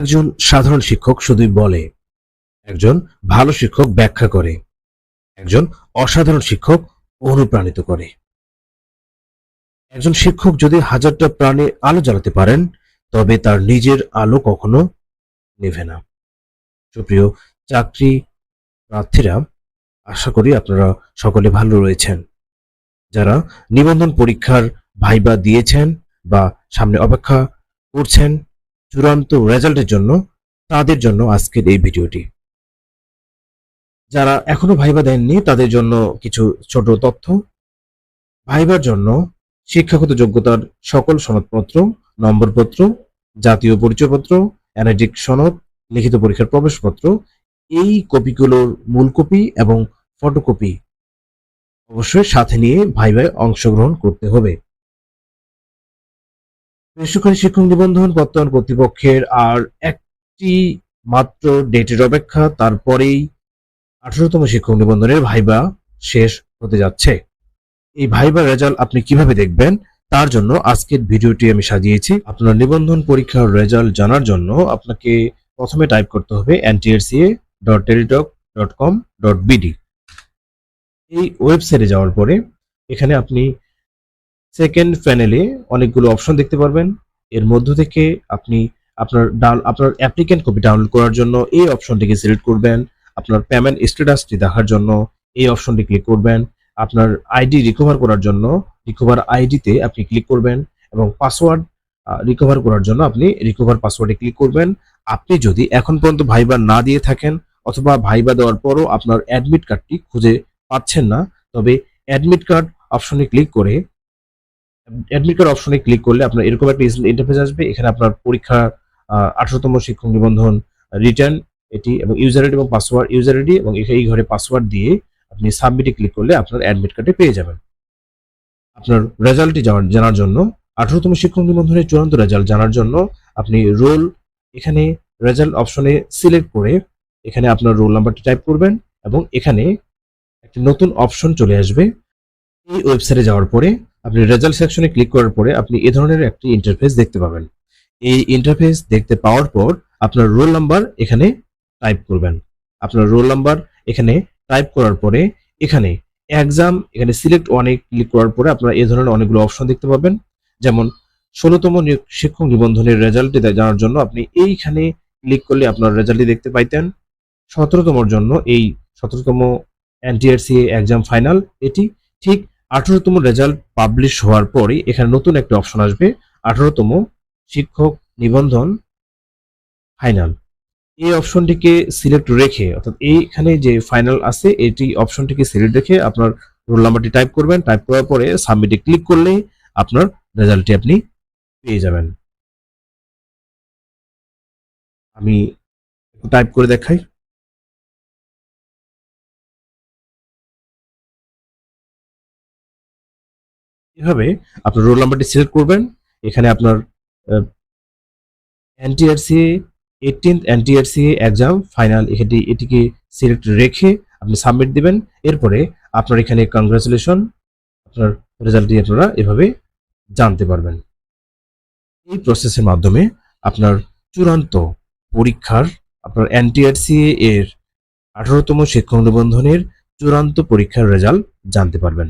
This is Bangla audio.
একজন সাধারণ শিক্ষক শুধুই বলে, একজন ভালো শিক্ষক ব্যাখ্যা করে, একজন অসাধারণ শিক্ষক অনুপ্রাণিত করে। একজন শিক্ষক যদি হাজারটা প্রাণে আলো জ্বালাতে পারেন, তবে তার নিজের আলো কখনো নেভে না। সুপ্রিয় চাকরি প্রার্থীরা, আশা করি আপনারা সকলে ভালো রয়েছেন। যারা নিবন্ধন পরীক্ষার ভাইবা দিয়েছেন বা সামনে অপেক্ষা করছেন চূড়ান্ত রেজাল্টের জন্য, তাদের জন্য আজকের এই ভিডিওটি। যারা এখনো ভাইবা দেননি তাদের জন্য কিছু ছোট তথ্য। ভাইবার জন্য শিক্ষাগত যোগ্যতার সকল সনদপত্র, নম্বরপত্র, জাতীয় পরিচয়পত্র, এনআইডি সনদ, লিখিত পরীক্ষার প্রবেশপত্র, এই কপিগুলোর মূল কপি এবং ফটোকপি অবশ্যই সাথে নিয়ে ভাইভায় অংশগ্রহণ করতে হবে। বেসরকারি শিক্ষক নিবন্ধন প্রত্যয়ন কর্তৃপক্ষের আর একটি মাত্র ডেটের অপেক্ষা, তারপরেই 18তম শিক্ষক নিবন্ধনের ভাইবা শেষ হতে যাচ্ছে। এই ভাইবার রেজাল্ট আপনি কিভাবে দেখবেন তার জন্য আজকের ভিডিওটি আমি সাজিয়েছি। আপনার নিবন্ধন পরীক্ষার রেজাল্ট জানার জন্য আপনাকে প্রথমে টাইপ করতে হবে ntrca.teletalk.com.bd। এই ওয়েবসাইটে যাওয়ার পরে এখানে আপনি সেকেন্ড প্যানেলে অনেকগুলো অপশন দেখতে পারবেন। এর মধ্য থেকে আপনি আপনার অ্যাপ্লিকেন্ট কপি ডাউনলোড করার জন্য এই অপশনটিকে সিলেক্ট করবেন। আপনার পেমেন্ট স্ট্যাটাসটি দেখার জন্য এই অপশনটি ক্লিক করবেন। আপনার আইডি রিকভার করার জন্য রিকভার আইডিতে আপনি ক্লিক করবেন এবং পাসওয়ার্ড রিকভার করার জন্য আপনি রিকভার পাসওয়ার্ডে ক্লিক করবেন। আপনি যদি এখন পর্যন্ত ভাইবা না দিয়ে থাকেন অথবা ভাইবা দেওয়ার পরও আপনার অ্যাডমিট কার্ডটি খুঁজে পাচ্ছেন না, তবে অ্যাডমিট কার্ড অপশনে ক্লিক করলে আপনার এরকম একটা ইন্টারফেস আসবে। এখানে আপনার পরীক্ষা 18তম শিক্ষক নিবন্ধন রিটার্ন এটি এবং ইউজার আইডি এবং পাসওয়ার্ড, ইউজার আইডি এবং এই ঘরে পাসওয়ার্ড দিয়ে আপনি সাবমিটে ক্লিক করলে আপনার অ্যাডমিট কার্ডে পেয়ে যাবেন। আপনার রেজাল্টটি জানার জন্য 18তম শিক্ষক নিবন্ধনের চূড়ান্ত রেজাল্ট জানার জন্য আপনি রোল এখানে রেজাল্ট অপশনে সিলেক্ট করে এখানে আপনার রোল নাম্বারটি টাইপ করবেন এবং এখানে একটি নতুন অপশন চলে আসবে। এই ওয়েবসাইটে যাওয়ার পরে আপনি রেজাল্ট সেকশনে ক্লিক করার পরে আপনি এ ধরনের একটি ইন্টারফেস দেখতে পাবেন। এই ইন্টারফেস দেখতে পাওয়ার পর আপনার রোল নাম্বার এখানে টাইপ করবেন। আপনার রোল নাম্বার এখানে টাইপ করার পরে এখানে এক্সাম এখানে সিলেক্ট ওয়ানে ক্লিক করার পরে আপনারা এই ধরনের অনেকগুলো অপশন দেখতে পাবেন। যেমন 16তম শিক্ষক নিবন্ধনের রেজাল্টটি জানার জন্য আপনি এইখানে ক্লিক করলে আপনার রেজাল্টটি দেখতে পাইতেন। 17তমর জন্য এই 17তম এনটিআরসিএ এক্সাম ফাইনাল, এটি ঠিক 18তম রেজাল্ট পাবলিশ হওয়ার পরই এখানে নতুন একটা অপশন আসবে 18তম শিক্ষক নিবন্ধন ফাইনাল। এই অপশনটিকে সিলেক্ট রেখে অর্থাৎ এইখানে যে ফাইনাল আছে এটি অপশনটিকে সিলেক্ট রেখে আপনার রোল নাম্বারটি টাইপ করবেন। টাইপ করার পরে সাবমিটে ক্লিক করলেই আপনার রেজাল্টটি আপনি পেয়ে যাবেন। আমি টাইপ করে দেখাই। এভাবে আপনার রোল নাম্বারটি সিলেক্ট করবেন। এখানে আপনার NTRCA 18th NTRCA exam final এটিকে সিলেক্ট রেখে আপনি সাবমিট দিবেন। এরপরে আপনার এখানে কংগ্রাচুলেশন, আপনার রেজাল্টটি আপনারা এভাবে জানতে পারবেন। এই প্রসেসের মাধ্যমে আপনার চূড়ান্ত পরীক্ষার আপনার এনটিআরসিএ এর 18তম শিক্ষক নিবন্ধনের চূড়ান্ত পরীক্ষার রেজাল্ট জানতে পারবেন।